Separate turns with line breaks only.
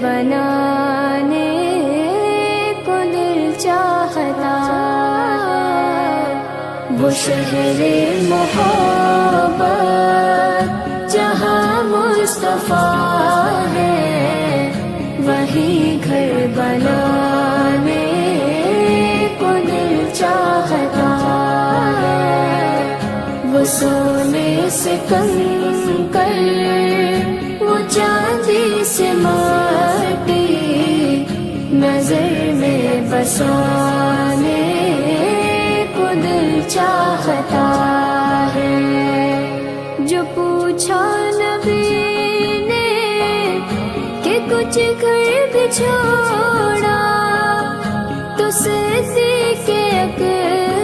بنانے کو دل چاہتا، وہ شہر محبت جہاں مصطفیٰ ہے، وہی گھر بنانے کو دل چاہتا ہے۔ وہ سونے سے کنکر، وہ چاندی سے مٹی، نظر میں بسانے کو دل چاہتا ہے۔ جو پوچھا نبی نے کہ کچھ گھر بھی چھوڑا، تو صدیق اکبر